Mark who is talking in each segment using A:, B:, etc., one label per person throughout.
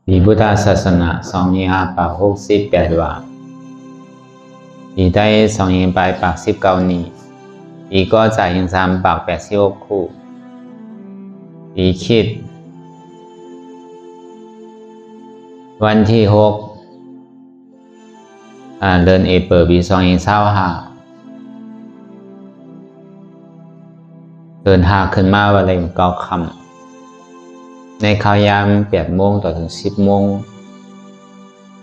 A: ဒီဗုဒ္ဓศาสนาဆောင်ရင်ဟာပါ68ว่าဒီတိုင်းဆောင်ရင်ไปปาก19นี้ဒီก็จ่ายยัง3ปาก86คู่ดีคิดวันที่6เดือนเอเปิลปี2025เดินทางขึ้นมาวันเลยเก้าคำในข่าวยาม8 โมงต่อถึง10 โมง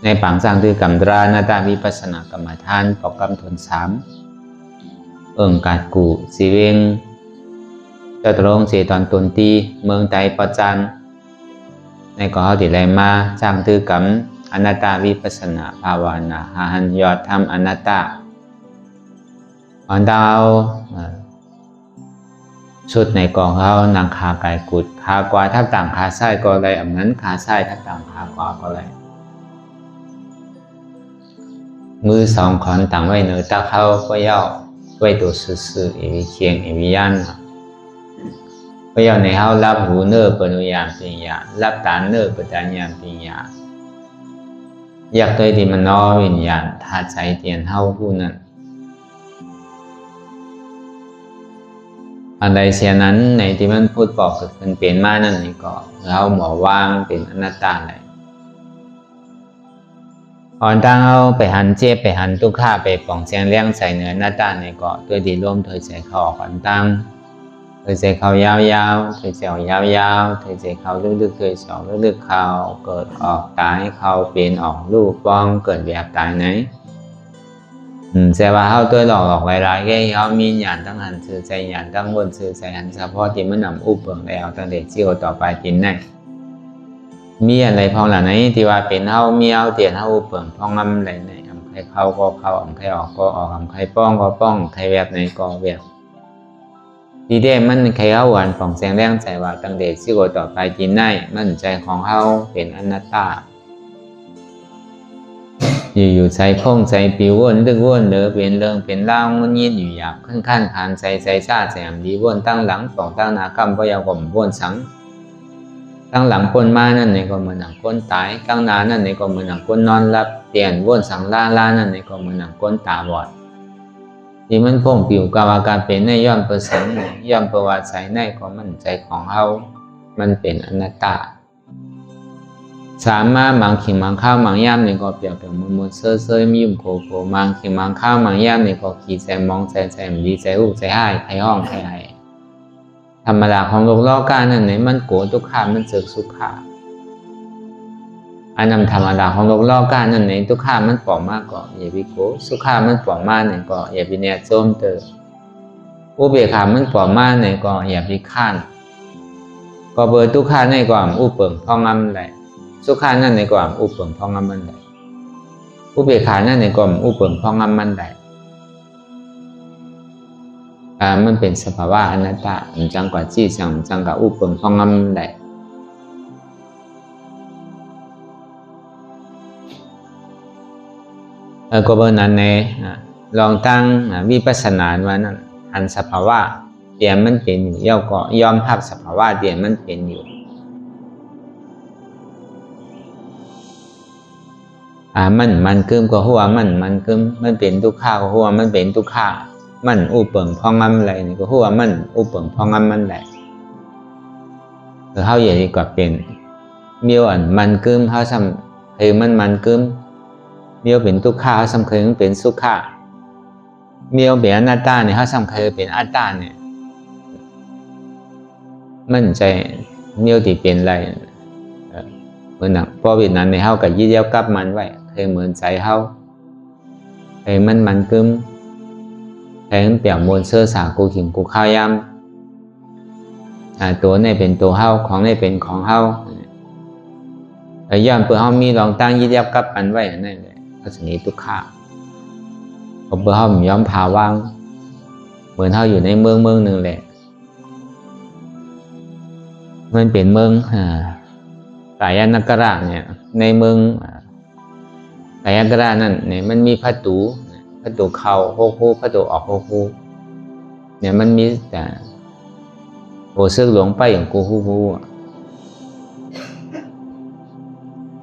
A: ในปังสร้างด้วยกำตราหน้าตาวิปัสสนากรรมฐานปอกกำทน3กาดกูสีเวงเจ้าตรงเสียตอนตนตีเมืองไทยประจันในก่อเขาติดไรมาสร้างด้วยกำอนัตตาวิปัสสนาภาวนาหันยอดทำอนัตตาอันดาวชุดในกองเขานางขาไก่กุดขากวาทับต่างขาไส้ก็เลยอันนั้นขาไส้ทับต่างขากวาก็เลยมือ2 ขอนต่างไว้เหนือตาเขาก็ย่อไว้ตัวซื่อๆอีวิเคียงอีวิยันก็ย่อในเขารับหูเนื้อปนุยามปิญญารับตาเนื้อปตัญญาปิญญาอยากเคยที่มันน้อวิญญาณทาใจเตียนเท่าผู้นั้นอันใดเสียนั้นในที่มันพูดบอกเกิดขึ้นเป็นมานั่นนี่ก็เราหมอว่างเป็นอนัตตาเลยอ่อนตั้งเอาไปหันเจ็บไปหันทุกข้าไปป่องเสียงเลี้ยงใส่เนื้อหน้าตาในเกาะด้วยดีร่วมเธอใจเขาออกอ่อนตั้งเธอใจเขายาวๆเธอใจยาวๆเธอใจเขาลึกๆเธอใจลึกๆเขาเกิดออกตายเขาเป็นออกรูปป้องเกิดแบบตายไหนแต่ว่าเขาตัวหลอกหลายๆแค่เขามีหยาดตั้งหันสื่อใจหยาดตั้งบนสื่อใจหันเฉพาะที่มันนำอุปเปิงแล้วตั้งแต่เชี่ยวต่อไปกินไหนมีอะไรพองหล่ะไหนที่ว่าเป็นเขามีเอาเตียนเขาอุปเปิงพองงำอะไรไหนใครเข้าก็เข้าใครออกก็ออกใครป้องก็ป้องใครแบบไหนก็แบบดีเด้มันใครเขาหวานผ่องแสงแรงใจว่าตั้งแต่เชี่ยวต่อไปกินไหนมันใจของเขาเป็นอนัตตาอยู่ใจคงใจปิววนดึกวนเดือเป็นเรื่องเป็นเล่ามันยินอยู่หยาบขั้นขานใจชาแสมดีวนตั้งหลังป่องตั้งหน้ากำก็ยาวกว่าวนสังตั้งหลังคนมานั่นในก็เหมือนหนังคนตายตั้งหน้านั่นในก็เหมือนหนังคนนอนหลับเปลี่ยนวนสังล่านั่นในก็เหมือนหนังคนตาบอดที่มันคงปิวกาวาการเป็นในย่อมเปอร์เซ็นต์ย่อมประวัติใจในก็มันใจของเขามันเป็นอนัตตาสามารถมังขิงมังข้าวมังย่ำในก็เปรียบเป็นมุนเซ่อมียุ่มโคมังขิงมังข้าวมังย่ำในก็ขี่ใจมองใจดีใจอุกใจให้ใครห้องใครให้ธรรมดาของโลกล้อการนั่นไหนมันโกรธทุกขามันเจอสุขาอันนำธรรมดาของโลกล้อการนั่นไหนทุกขามันปล่องมากก็อย่าไปโกรธสุขามันปล่องมากเนี่ยก็อย่าไปเนี่ยโจมเตออุเบกขามันปล่องมากเนี่ยก็อย่าไปข้านก็เบอร์ทุกขาในก่อนอุเปิงพ่องำไหลสุขานั่นในก่อนอุปเปิงพ่องำมันได้อุเบกขานั่นในก่อนอุปเปิงพ่องำมันได้มันเป็นสภาวะอนัตตาจังกว่าจี้จังกับอุปเปิงพ่องำมันได้ก็เบอร์นั้นในลองตั้งวิปัสสนาว่านั่นหันสภาวะเตียนมันเป็นอยู่ย่อก็ยอมรับสภาวะเตียนมันเป็นอยู่มันกึมก็หัวมันกึมมันเป็นทุกข้าก็หัวมันเป็นทุกข้ามันอุปเปิงพองงำอะไรนี่ก็หัวมันอุปเปิงพองงำมันแหละเขาอย่างนี้ก็เป็นเมียวมันกึมเขาซ้ำคือมันกึมเมียวเป็นทุกข้าเขาซ้ำคือมันเป็นสุขะเมียวเป็นอนัตตาเนี่ยเขาซ้ำคือเป็นอัตตาเนี่ยมันใจเมียวที่เป็นอะไรเหมือนหนังพอวิญญาณในเขากับยึดเยี่ยวกับมันไว้เคยเหมือนใจเขาเคยมันกึมเคยเปลี่ยนมวลเสื้อสากูขิงกูข้าวยำตัวในเป็นตัวเขาของในเป็นของเขาย่อมเพื่อเขามีลองตั้งยึดเยี่ยวกับมันไว้นั่นเลยเขาจะนี้ทุกข้าเพื่อเขาย้อมพาว่างเหมือนเขาอยู่ในเมืองหนึ่งแหละมันเป็นเมืองสายนักกระเนี่ยในเมืองสายนักกระนั่นเนี่ยมันมีประตูเข้าโคคูประตูออกโคคูเนี่ยมันมีแต่โหซึกหลวงไปอย่างกูฮู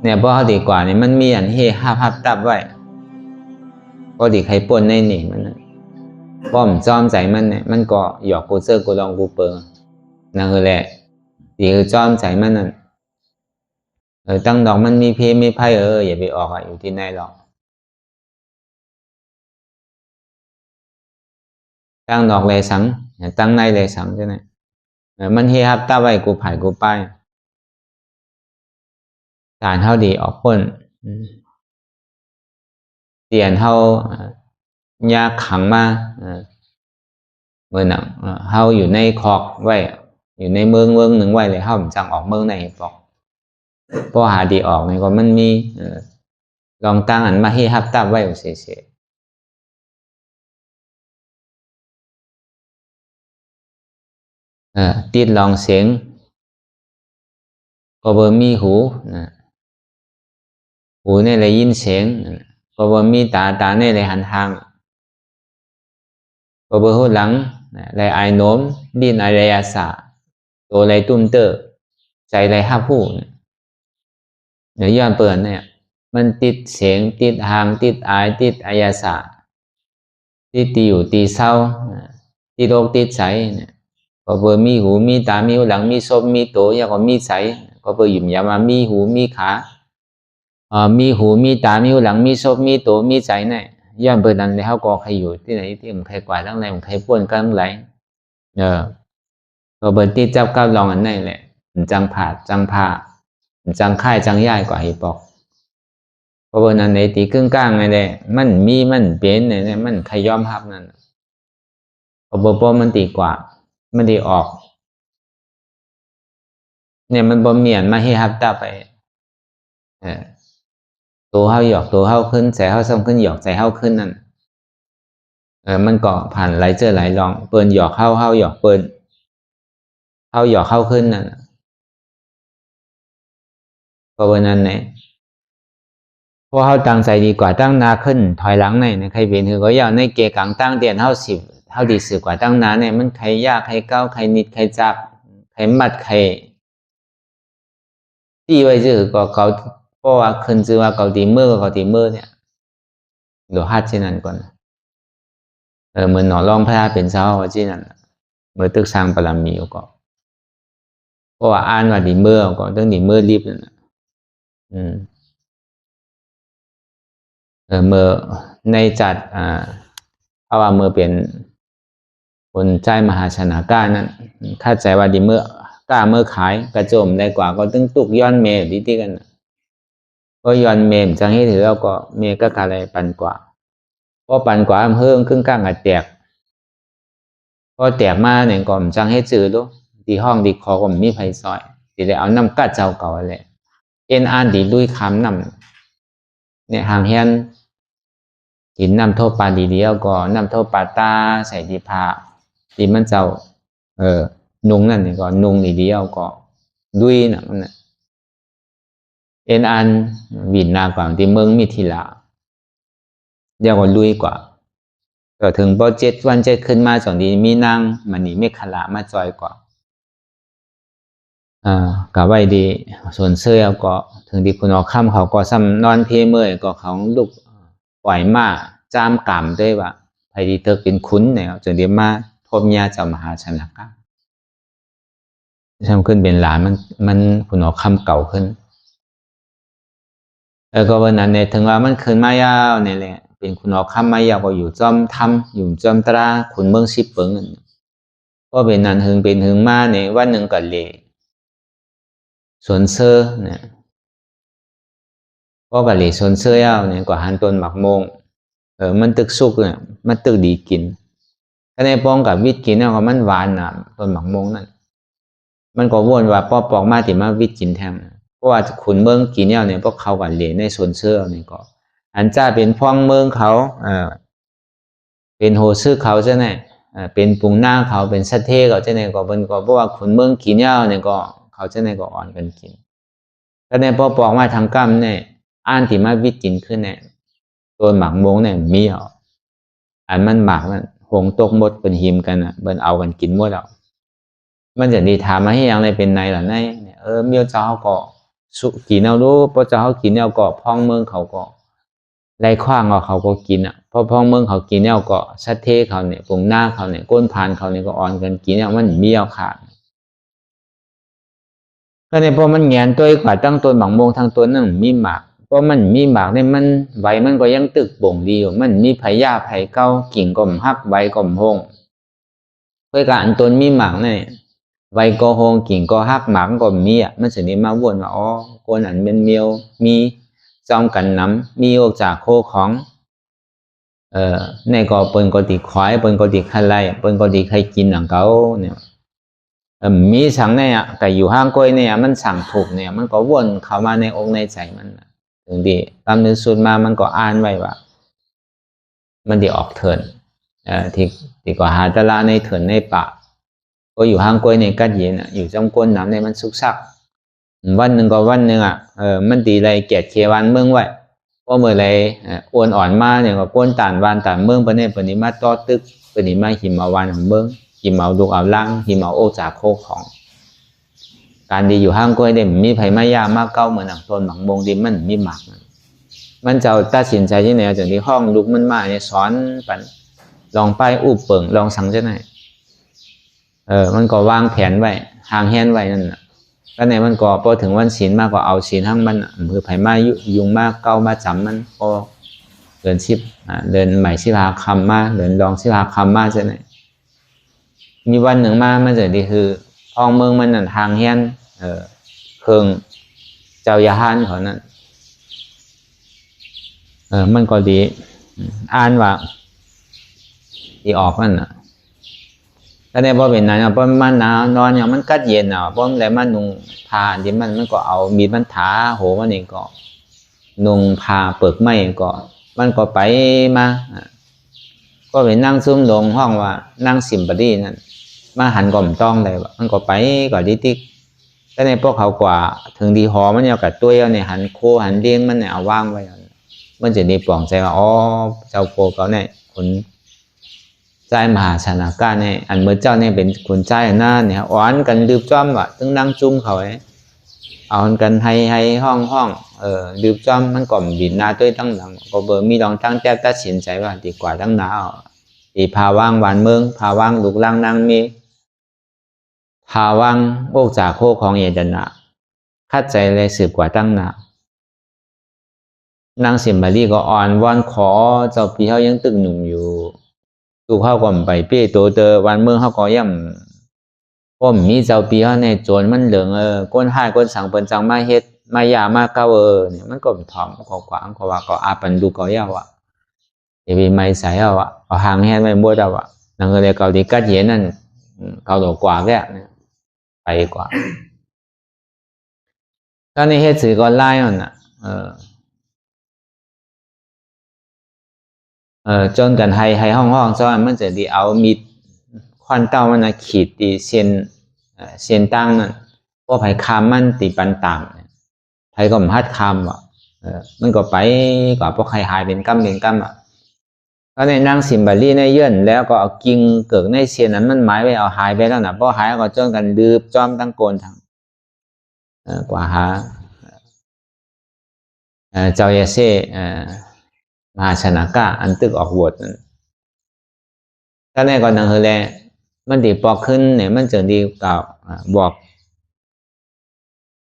A: เนี่ยพอเขาดีกว่านี่มันมีอันเฮฮับตับไว้ก็ดีใครป่นในนี่มันป้อมจอมใจมันเนี่ยมันก็หยอกกูเซอร์กูลองกูเปิงนั่นคือแหละดีคือจอมใจมันนั่นตั้งดอกมันมีเพมีไพ่อย่าไปออกอยู่ที่ไหนหรอกตั้งดอกเลยสังตั้งในเลยสังใช่ไหมมันเฮฮับตับไว้กูผ่ายกูป้ายการเท่าดีออกพ้นเตียนเท่ายาขังมาเมื่อหนังเฮาอยู่ในคอกไว้อยู่ในเมืองหนึ่งไว้เลยเฮาจังออกเมืองในบอกพอหาดีออกเนี่ยก็มันมีลองตั้งอันมาให้ฮับตับไว้เสียติดลองเสียงก็บ่มีหูหูเนี่ยเลยยินเสียงก็บ่มีตาเนี่ยเลยหันทางก็บ่หูหลังเลยอายโน้มดินอะไรอาสาตัวเลยตุ้มเตอร์ใจเลยห้าผู้เดี๋ยวย้อนเปิดเนี่ยมันติดเสียงติดหางติดอายติดอายาสาติดตีอยู่ตีเศร้าติดโรคติดใจเนี่ยก็เบอร์มีหูมีตามีหลังมีศพมีตัวอย่างก็มีใจก็เบอร์หยุ่มยามามีหูมีขามีหูมีตามีหลังมีศพมีตัวมีใจเนี่ยย้อนเปิดนั้นเลยเขาก็ใครอยู่ที่ไหนที่มันใครกว่าทั้งไหนมันใครป้วนกันทั้งไหนก็เบอร์ติดจับก้าวลองอันไหนแหละจังผ่าจังค่ายจังย่ายกว่าให้บอกเพราะว่านั้นในตีกึ่งกลางไงเลยมันมีมันเป็นเนี่ยมันใครยอมรับนั่นเพราะบ่มันตีกว่ามันดีออกเนี่ยมันบ่เมียนมาให้ฮับตาไปตัวเฮาหยอกตัวเฮาขึ้นใจเฮาส่งขึ้นหยอกใจเฮาขึ้นนั่นมันก็ผ่านหลายเจอหลายลองเปิ้นหยอกเฮาหยอกเปิ้นเฮาหยอกเฮาขึ้นนั่นเพราะว่านั้นเนี่ยพอเขาตั้งใจดีกว่าตั้งนาขึ้นถอยหลังในใครเป็นคือก็อยากในเกกังตั้งเตียนเท่าสิบเท่าดีสื่อกว่าตั้งนาเนี่ยมันใครยากใครเก้าใครนิดใครจับใครมัดใครตีไว้จื้อก็เขาเพราะว่าขึ้นจื้อว่าเขาตีมือก็เขาตีมือเนี่ยเดี๋ยวฮัดเช่นนั้นก่อนเหมือนหนอรองพระเป็นเช้าว่าเช่นนั้นเมื่อตึกสร้างปรมีก็เพราะว่าอ่านว่าดีมือก็ต้องดีมือรีบนั่นเมื่อในจัดเพราะว่าเมื่อเป็นคนใจมหาชนะก้านั้นถ้าใจว่าดีเมื่อกล้าเมื่อขายกระโจมได้กว่าก็ตึงตุกย้อนเมย์ดีๆกันก็ย้อนเมย์จังให้ถือแล้วก็เมย์ก็กาอะไรปันกว่าเพราะปันกว่าเพิ่มครึ่งกลางกับแตกก็แตกมาเนี่ยก็จังให้จืดดูดีห้องดีคอก็มีไฟซอยดีเลยเอาน้ำกัดเจ้าเก่าอะไรเอ็นอ่านดีลุยคำน้ำเนี่ยห่างเฮียนกินน้ำโทปลาดีเดียวก็น้ำโทปลาตาใส่ดีพาดีมันเจ้านุงนั่นนี่ก็นุงดีเดียวก็ดุยนะมันเอ็นอันวินนากว่าที่เมืองมิถิลาเดียวก็ลุยกว่าก็ถึงพอ7 วันขึ้นมาสองดีมีนางมันนี่ไม่ขละมาจอยกว่ากับไว้ดีส่วนเสื้อก็ถึงดีคุณออกค่ำเขาก็ซ้ำนอนเพเมื่อยก็เขาลูกปล่อยมาจามกล่ำด้วยว่าไผดีเธอเป็นคุ้นเนี่ยจนเดียวมาทบญาเจ้ามหาชนกะทำขึ้นเป็นหลานมันคุณออกค่ำเก่าขึ้นก็วันนั้นเนี่ยถึงว่ามันขึ้นมายาวเนี่ยแหละเป็นคุณออกค่ำมายาวก็อยู่จอมทำอยู่จอมตราขุนเมืองชิบเปิงก็เป็นนั้นเป็นหึงมาเนี่ยวันหนึ่งก็เลยส่วนเสื้อเนี่ยก็กะเลยส่วนเสื้อยาวเนี่ยก็หันต้นหมักโมงมันตึกสุกเนี่ยมันตึกดีกินก็ในป้องกับวิตกินเนี่ยก็มันหวานนะต้นหมักโมงนั่นมันก็วนว่าป้อปอกมาที่มาวิตกินแทนเพราะว่าขุนเมืองกินเนี่ยพวกเขากันเลยในส่วนเสื้อเนี่ยก็อันจ้าเป็นพ้องเมืองเขาเป็นโหซื้อเขาใช่ไหมเป็นปุงหน้าเขาเป็นสัตเทเขาใช่ไหมก็เป็นก็เพราะว่าขุนเมืองกินเนี่ยก็เขาใช่ไหมก็อ่อนกันกินก็ในป้อปอกมาทางกรรมเนี่ยอ่านที่มาวิตกินขึ้นเนี่ยตัวหมักโมงเนี่ยมีเหรออันมันหมักมันหงตกหมดเป็นหิมกันเป็นเอากันกินหมดแล้วมันจะดีถามมาให้ยังไรเป็นในหรือไงเมียวเจ้าก็ สุกินเอารู้พระเจ้าเขากินเอาก็พ้องเมืองเขาก็ไล่ขว้างเขาก็กินอ่ะพอพ้องเมืองเขากินเอาก็สัตเทเขาเนี่ยปุ่งหน้าเขาเนี่ยก้นพานเขาเนี่ยก็อ่อนกันกินเอามันมีเอาขาดก็เนี่ยพอมันแงนตัวกว่าตั้งต้นบางโมงทางต้นนั่นมีหมากเพราะมันมีหมากเนี่ยมันใบมันก็ยังตึกบ่งดีอยู่มันมีไผ่หญ้าไผ่เก้ากิ่งก่อมฮักใบก่อมหงเพื่อการต้นมีหมากเนี่ยใบก็หงกิ่งก็ฮักหมากก็มีอ่ะมันสินี้มาวนว่าอ๋อคนอันเป็นเมียวมีจอมกันน้ำมีออกจากโคของในก็เปิ้นก็ติควายเปิ้นก็ติใครไล่เปิ้นก็ติใครกินหนังเขาเนี่ยมีสังเนี่ยแต่อยู่ห้างก้อยเนี่ยมันสั่งถูกเนี่ยมันก็วนเข้ามาในองค์ในใจมันถึงดีตามนึกสุดมามันก็อ่านไว้ว่ามันดีออกเถินที่ก็หาตะลาในเถินในป่าก็อยู่ห้างก้อยในกัดเย็นอยู่จำก้นน้ำในมันสุกซักวันหนึ่งก็วันหนึ่งมันดีไรเกียรติเควันเมืองไว้เพราะเมื่อไรอ้วนอ่อนมาเนี่ยก็ก้นตานวานตานเมืองปะเนี่ยปนิมาต่อตึกปนิมาหิมเอาวันของเมืองหิมเอาลูกเอาล่างหิมเอาโอจากโคของการดีอยู่ห้างก้อยเด่มมีไผ่มายามากเก้าเหมือนหนังต้นหมังบงดิมันมีหมักมันจะตัดสินใจที่ไหนจากที่ห้องลูกมันมาเนี่ยสอนปันลองไปอุบเปิงลองสั่งจะไหนมันก็วางแผนไว้ห่างแหนไว้นั่นก็ในมันก็พอถึงวันศีลมากกว่าเอาศีลทั้งมันมือไผ่มายุงมากเก้ามาจำมันก็เดินชิบเดินใหม่ชิบหาคำมาเดินลองชิบหาคำมาจะไหนมีวันหนึ่งมามันจะดีคือห้องเมืองมันนั่นทางแหนเครื่องเจ้ายาฮันเขานั่นมันก็ดีอ่านว่าดีออกมันแต่ในพอเป็นนั้นพอมันหนาวนอนอย่างมันกัดเย็นพอมันอะไรมันนุ่งผ้าที่มันก็เอามีดมันถาโหมันเองก็นุ่งผ้าเปิกไม้ก็มันก็ไปมาก็ไปนั่งซุ่มลงห้องว่านั่งสิมบดีนั่นมาหันก่อมต้องเลยมันก็ไปก่อนดิติ๊กแต่ในพวกเขากว่าถึงดีหอมันเอากับตัวเนี่ยหันโคหันเลี้ยงมันเนี่ยเอาว่างไว้มันจะดีปลองใจว่าอ๋อเจ้าโคเขาเนี่ยคนใจมหาชนะก้าเนี่ยอันเมื่อเจ้าเนี่ยเป็นคนใจหน้าเนี่ยอ่อนกันดืบจ้อมว่ะตึงนั่งจุ้มเขาเอากันให้ห้องดืบจ้อมมันก่อมบินหน้าตัวตั้งหลังก็เบอร์มีลองตั้งแจ้ตัดสินใจว่าดีกว่าตั้งหนาวดีพาว่างหวานเมืองพาว่างลูกล่างนั่งมีพาว่างโอกจากโคของเยดนะคัดใจเลยสืบกว่าตั้งหนานางสิมบาลีก็อ่อนวอนขอเจ้าพี่เขายังตึกหนุ่มอยู่ตูเข้าก่อนไปเปี้ยโตเตอวันเมืองเขาก็ย่ำผมมีเจ้าพี่เขาในโจรมันเหลืองก้นห้ายก้นสั่งเปิ้นจังมาเฮ็ดมายามาเก้าเนี่ยมันก็ถอมขอกวางขอว่าก็อาปันดูก็ยาวเดี๋ยวไม่ใส่เอาหางแห้งไม่บัวดาวนั่งเลยเกาดีกัดเย็นนั่นเกาหลกว่าแก่ไปกว่าก็ในเฮ็ดสื่อก็ไล่นั่นจนกันให้ห้องซ้อนมันจะดีเอามีควันเต้ามันขีดตีเส้นตั้งนั่นพวกไผ่คามมันตีปันต่างไผ่ก็มหัดคามมันก็ไปกว่าพวกใครหายเป็นกำก็ในนั่งสิมบาลีในเยื่นแล้วก็เอากิ่งเกิดในเส้นนั้นมันหมายไว้เอาหายไปแล้วนะพอหายก็จนกันดืบจอมตั้งโกนทางกว่าหาเจ้าเยเซ่มหาชนะก้าอันตึกออกบทนั้นถ้าในก่อนนังเฮเลมันดีปอกขึ้นเนี่ยมันจะดีกับบอก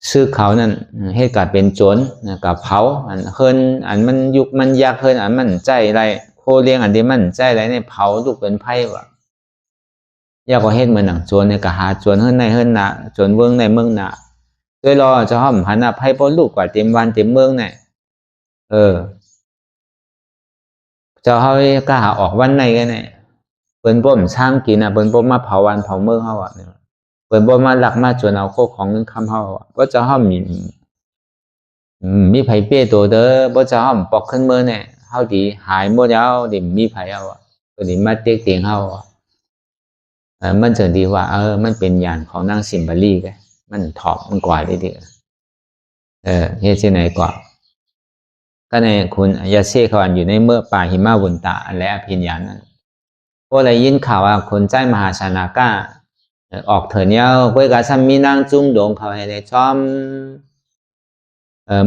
A: ซื้อเขานั่นให้กลายเป็นโจรกับเผาอันเฮินอันมันยุกมันยากเฮินอันมันใจไรโคเลี้ยงอันที่มันใจไรเนี่ยเผาลูกเป็นไพ่วะยากกว่าเฮ็ดเหมือนหนังโจรเนี่ยก็หาโจรเฮินในเฮินนะโจรเมืองในเมืองนะโดยรอจะห้อมหันไพ่ปนลูกกว่าเต็มวันเต็มเมืองเนี่ยเจ้าเขาก็หาออกวันในกันเนี่ยเปิ้นบ่มช่างกินเปิ้นบ่มาเผาวันเผาเมืองเฮาเนี่ยเปิ้นบ่มาลักมาจนเอาโคของเงินคำเฮาบ่เจ้าเฮามีไผเป้โตเด้อบ่เจ้าเฮาปอกขึ้นเมืองเนี่ยเฮาดีหายบ่ยาวดิมีไผเอาก็ดิมาเต็กเตียงเฮามันจะดีว่ามันเป็นญาณของนางสิมบาลีแกมันถอมมันกว่าได้ดีเฮ็ดที่ไหนกว่าก็ในคุณยาเซ่เขาอันอยู่ในเมื่อป่าหิมาบุญตาและอภิญญานั้นพวกอะไรยินข่าวว่าคนใจมหาชนาก้าออกเถินเย้าเพื่อการซ้ำมีนางจุ้มโด่งเขาให้ได้ชอม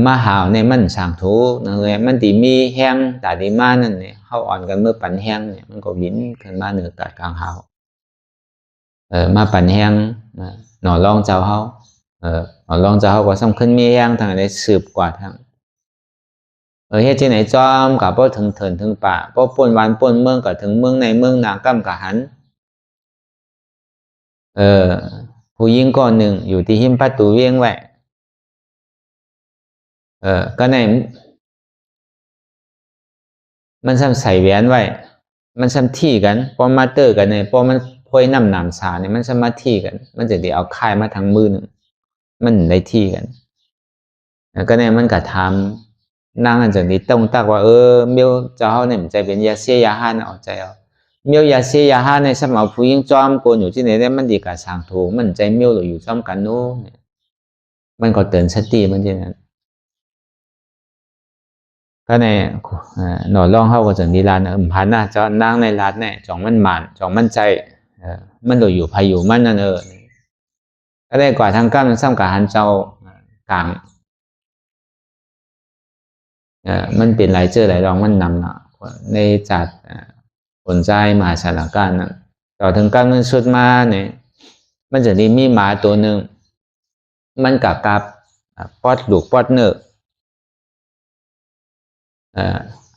A: มาหาวเนี่ยมันสั่งถูนั่นเลยมันตีมีแห้งแต่ดีมานั่นเนี่ยเข้าอ่อนกันเมื่อปั่นแห้งเนี่ยมันก็บินขึ้นมาเหนือกัดกลางหาวมาปั่นแห้งหน่อรองเจ้าเขาหน่อรองเจ้าเขาก็สำคัญมีแห้งทางได้สืบกว่าทางเฮ็ดที่ไหนจอมกับพอถึงเถินถึงป่าพอป่นวันป่นเมืองกับถึงเมืองในเมืองนางกั้มกับหันผู้หญิงก้อนหนึ่งอยู่ที่หิมประตูเวียงไว้ก็ในมันซ้ำใส่แหวนไว้มันซ้ำที่กันพอมาเตอร์กันเนี่ยพอมันพอยน้ำหนามสาเนี่ยมันซ้ำมาที่กันมันจะได้เอาค่ายมาทางมือหนึ่งมันได้ที่กันก็เนี่ยมันก็ทำนางอันจะนี้ต้องตักว่าเมียวเจ้าเนี่ยมันใจเป็นยาเสียยาห้านเอาใจเอาเมียวยาเสียยาห้านในสมัยผู้หญิงจอมโกนอยู่ที่ไหนได้มันดีกับสางถูมันใจเมียวเราอยู่จอมกันโน้มันก็เตือนสติมันอย่างนั้นก็ในหน่อร่องเข้าก็จะนิรันดร์พันน่ะจะนั่งในรัดเนี่ยจองมันหมันจองมันใจมันโดยอยู่พายุมันนั่นก็ได้กว่าทางก้าวซ้ำกับหันเจ้ากลางมันเป็นไรเจอไรรองมันนำเนาะในจัดผลใจมหาสารการนั้นต่อถึงก้าวนั้นสุดมาเนี่ยมันจะมีหมาตัวหนึ่งมันกับปอดลูกปอดเนื้อ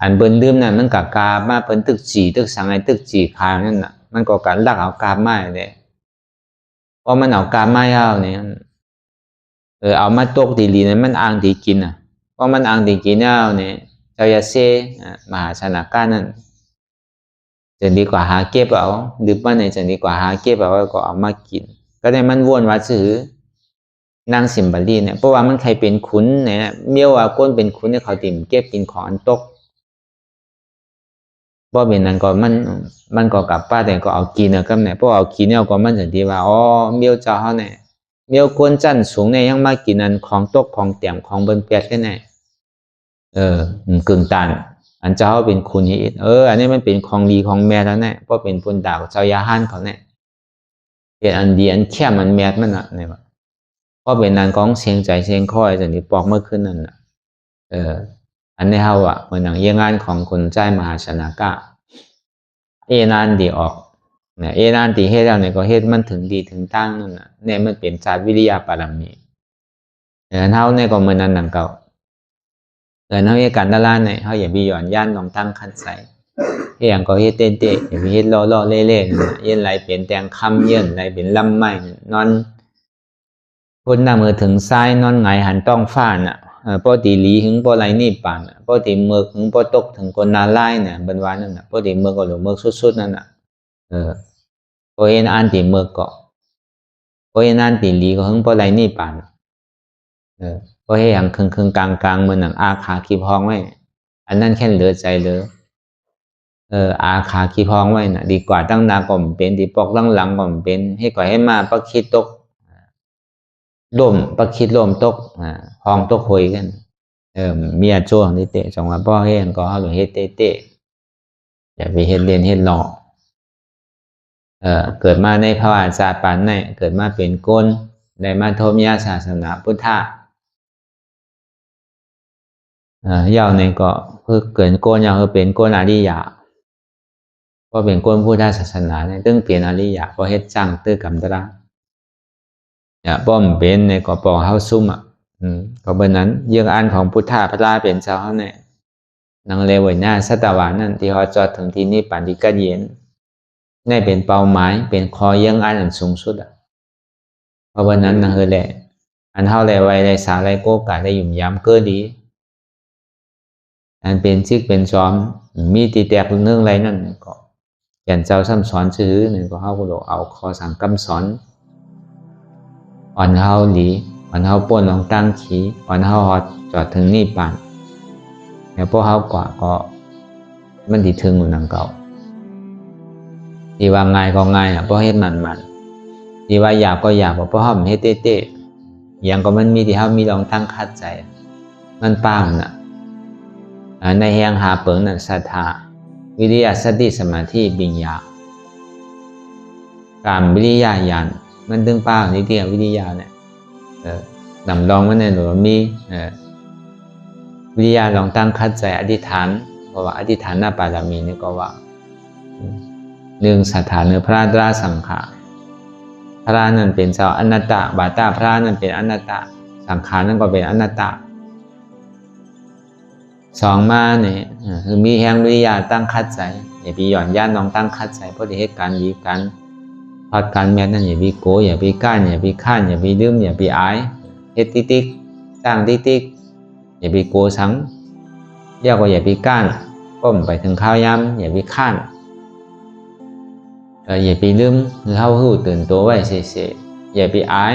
A: อันเบิ้ลดื่มนั่นมันกับกามาเป็นตึกจีตึกสังไอตึกจีคายนั่นน่ะมันก็การลักเอากาไม้เลยพอมันเอากาไม้เอาเนี่ยเอามาตกดีลีนั้นมันอ่างดีกินพอมันอ่างดีกินเอาเนี่ยเจ้ายาเซมหาชนะก้านั่นจะดีกว่าหาเก็บเอาดื่มมันเนี่ยจะดีกว่าหาเก็บเอาก็เอามากินก็ได้มันวนว่าซื้อนางสิมบาลีเนี่ยเพราะว่ามันใครเป็นขุนเนี่ยเมียวว่าก้นเป็นขุนเนี่ยเขาติ่มเก็บกินของอันตกเพราะเป็นนั้นก็มันก็กลับป้าแต่ก็เอากินนะครับเนี่ยเพราะเอากินเนี่ยก็มันถึงที่ว่าเมียวเจ้าเขาเนี่ยเมียวก้นจันสูงเนี่ยยังมากินอันของตกของเตี่ยมของเบิ้ลเปียดแค่ไหนกึ่งตันอันเจ้าเขาเป็นขุนอีกอันนี้มันเป็นของดีของแม่แล้วเนี่ยเพราะเป็นปุ่นดาวเจ้ายาฮั่นเขาเนี่ยเป็นอันดีอันแค่มันแม่มันเนี่ยเพราะเป็นนั้นของเสียงใจเสียงคอยจะนี่ปอกเมื่อคืนนั่นอันนี้เขาเหมือนอย่างเยี่ยงงานของคนใจมหาชนากะนานดีออกเนี่ยนานดีเฮ็ดแล้วเนี่ยก็เฮ็ดมันถึงดีถึงตั้งนั่นเนี่ยมันเป็นศาสตร์วิทยาปรมีเขาเนี่ยก็เหมือนนั้นหนังเก่าเขาเฮ็ดการตลาดเนี่ยเขาอย่าไปหย่อนย่านลองตั้งขั้นใส่อย่างก็เฮ็ดเต้ๆอย่าไปเฮ็ดล่อๆเล่ๆนั่นเย็นไรเปลี่ยนแตงคำเย็นไรเป็นลำไม้นอนพ้นหน้ามือถึงซ้ายนอนไงหันต้องฟ้าน่ะปกติหลีถึงปกไรนี่ป่านปกติเมือกถึงปกตกถึงคนนาไล่เนี่ยบรรวานั่นน่ะปกติเมือกก็หรือเมือกสุดๆนั่นน่ะพอเห็นอันตีเมือกก็พอเห็นอันตีหลีก็ถึงปกไรนี่ป่านพอเห็นอย่างครึ่งกลางเหมือนหนังอาขาคีพองไว้อันนั้นแค่เหลือใจเลยอาขาคีพองไว้น่ะดีกว่าตั้งนาก็มันเป็นดีปอกหลังก็มันเป็นให้ก่อยให้มาปักคิดตกลมปักคิดลมตกห้องตกหวยกันมีอาโจของเตะจังว่าพ่อเฮ็ดก็เอาเฮ็ดเตะอย่าไปเฮ็ดเรียนเฮ็ดหลอกเกิดมาในภาวะศาสตร์ปานในเกิดมาเป็นก้นได้มาทมยาศาสนาพุทธะยาวในก็คือเกิดก้นยาวคือเป็นก้นอริยะพอเป็นก้นพุทธศาสนาเนี่ยตึงเปลี่ยนอริยะพอเฮ็ดจังตื้อกำตระป้อมเป็นในก็ปองเฮาซุ่มก็เป็นนั้นเยื่ออันของพุทธะพระราเป็นเจ้าเขาเนี่ยนางเลวหน้าสัตวานั่นที่เขาจอดถึงที่นี่ปันติกะเย็นนี่เป็นเป้าหมายเป็นคอเยื่ออันสูงสุดเพราะวันนั้นนางแหละอันเท่าไรไว้ไรสาไรโกกาได้ยุ่มย้ำเกิดดีอันเป็นชิกเป็นจอมมีตีแตกเรื่องไรนั่นก็ยันเจ้าซ้ำสอนซื้อเนี่ยก็เขาก็เอาคอสั่งกำสอนอ่อนเฮาหลีอ่อนเฮาป่นลองตั้งขีอ่อนเฮาฮอดจอดถึงนี่ป่านแล้วพวกเฮากว่าก็มันดีถึงอยู่นังเก่าดีว่าง่ายก็ง่ายเพราะเฮ็ดมันดีว่าอยากก็อยากเพราะเฮามันเฮ็ดเต้ๆอย่างก็มันมีที่เฮามีลองตั้งคัดใจมันป้ามน่ะในแห่งหาเปิงนั่นศรัทธาวิริยะสติสมาธิปัญญาการวิริยะญาณมันดึงป้านิเดียววิทยาเนี่ยนำลองมันในหลวงมี วิริยะลองตั้งคัดใจอธิษฐานเพราะว่าอธิษฐานหน้าปารามีนี่ก็ว่าหนึ่งสถานเนื้อพระตราสังขารพระนั่นเป็นเจ้าอนัตตาบาตาพระนั่นเป็นอนัตตาสังขารนั่นก็เป็นอนัตตาสองมาเนี่ยคือมีแห่งวิริยะตั้งคัดใจอย่าไปหย่อนย่านลองตั้งคัดใจเพราะเหตุการณ์ดีกันพอดการแม้นั่นอย่าไปโกอย่าไปก้านอย่าไปข้านอย่าไปลืมอย่าไปอายเฮ็ดติ๊กติ๊กตั้งติ๊กติ๊กอย่าไปโกสังเรียกว่าอย่าไปก้านก้มไปถึงข้าวยำอย่าไปข้านอย่าไปลืมหรือเข้าหูตื่นตัวไว้เสียอย่าไปอาย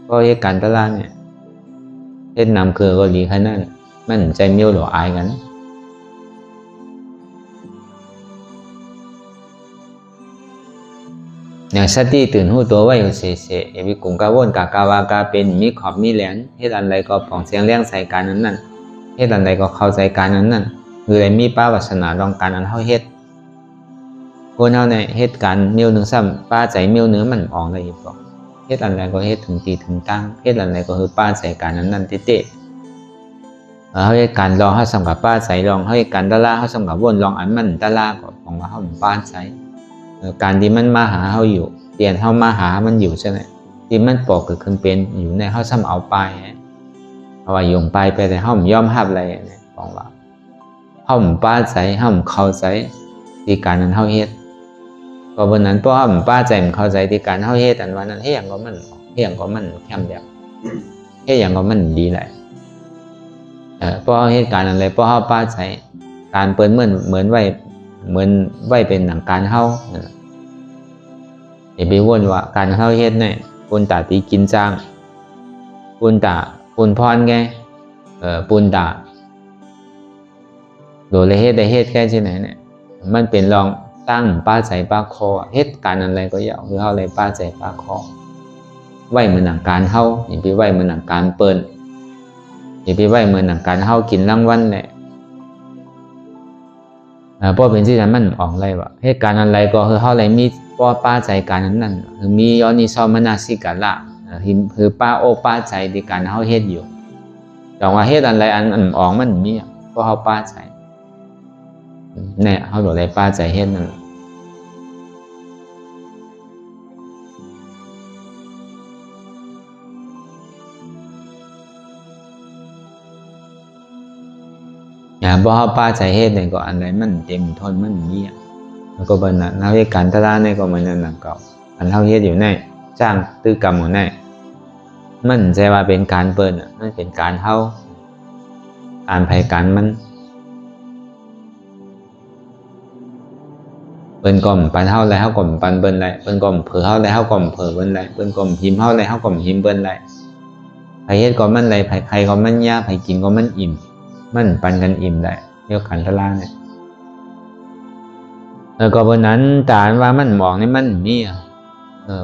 A: ก็เหตุการณ์ตลาดเนี่ยเฮ็ดนำคือก็ดีขนาดนั้นมันใจเมียวหรืออายกันอย่างสติตื่นหูตัวไว้เสียอย่าไปกุ่งกาวนกากาวากาเป็นมีขอบมีแหลนเฮ็ดอันไรก็ผ่องเสียงเลี้ยงใส่การนั้นเฮ็ดอันไรก็เข้าใจการนั้นคืออะไรมีป้าวาสนาลองการอันเฮาเฮ็ดคนเฮาเนี่ยเฮ็ดการเมียวหนึ่งซ้ำป้าใจเมียวเนื้อมันออกได้อยู่บ่เฮ็ดอันไรก็เฮ็ดถึงตีถึงตั้งเฮ็ดอันไรก็คือป้าใจการนั้นเตะเฮาเฮ็ดการลองเฮาสำกับป้าใจลองเฮาเฮ็ดการตะลาเฮาสำกับวนลองอันมันตะลาก็ของว่าเฮาป้าใจการที่มันมาหาเฮาอยู่เตียนเฮามาหามันอยู่ใช่ไหมที่มันปอกเกิดขึ้นเป็นอยู่ในเฮาซ้ำเอาไปเพราะว่าโยงไปแต่เฮาไม่ยอมรับอะไรเนี่ยบอกว่าเฮาป้าใจเฮาเข้าใจที่การนั้นเฮาเฮ็ดก็วันนั้นเพราะเฮาป้าใจมันเข้าใจที่การเฮาเฮ็ดอันวันนั้นเฮ็ดอย่างก็มันเฮ็ดอย่างก็มันแคมแบบเฮ็ดอย่างก็มันดีแหละเพราะเหตุการณ์อะไรเพราะเฮาป้าใจการเปิ้นเหมือนไว้เป็นหนังการเฮาอย่าไปวนว่าการเฮาเฮ็ดเนี่ยปุณตาตีกินจ้างปุณพรไงปุณตาโดยเลยเฮ็ดได้เฮ็ดแค่ที่ไหนเนี่ยมันเป็นลองตั้งป้าใจป้าคอเฮ็ดการอะไรก็อย่าคือเฮาเลยป้าใจป้าคอไว้เหมือนหนังการเฮาอย่าไปไว้เหมือนหนังการเปิ้นอย่าไปไว้เหมือนหนังการเฮากินรางวัลเนี่ยเพราะเป็นที่นั้นมันออกอะไรวะเหตุการณ์อะไรก็คือเฮาเลยมีป้อป้าใจการนั้นคือมียอนิโสมนสิกะละคือป้าโอป้าใจในการเฮาเฮ็ดอยู่แต่ว่าเฮ็ดอะไรอันออกมันมีเพราะเฮาป้าใจเนี่ยเฮาโดนอะไรป้าใจเฮ็ดนั่นเพราะเฮาป้าใจเฮ็ดเนี่ยก็อันใดมันเต็มทนมันมีแล้วก็บัดนั้นเฮาเฮ็ดการตลาดเนี่ยก็มันนั่นน่ะก็อันเฮาเฮ็ดอยู่ในจ้างตื้อกรรมอยู่ในมันใช่ว่าเป็นการเปิ้นมันเป็นการเฮาการไผการมันเปิ้นก็ปันเฮาแล้วเฮาก็ปันเปิ้นได้เปิ้นก็เผอเฮาแล้วเฮาก็เผอเปิ้นได้เปิ้นก็หิมเฮาแล้วเฮาก็หิมเปิ้นได้ไผเฮ็ดก็มันได้ไผใครก็มันยาไผกินก็มันอิ่มมันปันกันอิ่มได้เรียกกันตลาดเนี่ยก็วันนั้นตาว่ามันมองนี่มันมี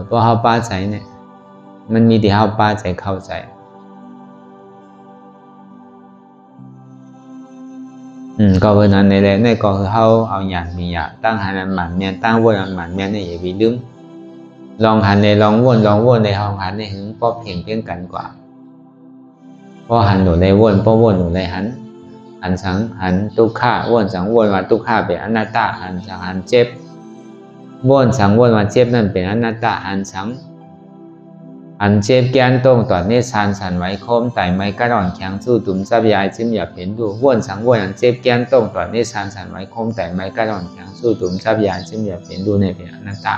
A: เพราะเฮาป้าใจเนี่ยมันมีที่เฮาป้าใจเข้าใจก็วันนั้นในแรกเนี่ยก็คือเฮาเอาหยาดมีหยาดตั้งหันอันหมันแม่นตั้งวนอันหมันแม่นเนี่ยอย่าไปลืมลองหันในลองวนในห้องหันในหึงป้อเพ่งเพียงกันกว่าพอหันหนูในวนป้อวนหนูในหันสังหันทุกข้าวนสังวนว่าทุกข้าเป็นอนัตตาหันสังหันเจ็บวนสังวนว่าเจ็บนั่นเป็นอนัตตาหันสังหันเจ็บแกนตรงต่อเนสานสันไว้โคมไต่ไม้กระดอนแข็งสู้ตุ่มซับยายจิ้มหยาบเห็นดูวนสังวนหันเจ็บแกนตรงต่อเนสานสันไว้โคมไต่ไม้กระดอนแข็งสู้ตุ่มซับยายจิ้มหยาบเห็นดูในเป็นอนัตตา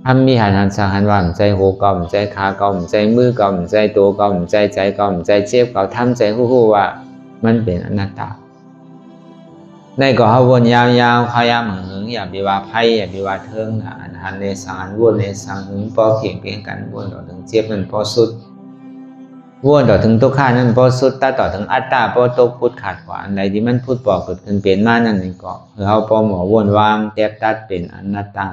A: ทำมีหันสังหันว่าใจหูเก่าใจขาเก่าใจมือเก่าใจตัวเก่าใจเก่าใจเจ็บเก่าทำใจคู่ว่ามันเป็นอนัตตาในก็เฮาวนยาวๆพยายามหึงอย่าไปว่าไผอย่าไปว่าเทิงหันในสังหันวนในสังหึงพอเพียงกันวนต่อถึงเจ็บมันพอสุดวนต่อถึงทุกข์นั้นพอสุดต่อถึงอัตตาพอตกพุทธขาดกว่าอันใดที่มันพุทธปอกเกิดขึ้นเป็นมานั่นนี่ก็คือเฮาพอหมอวนวางแทบตัดเป็นอนัตตา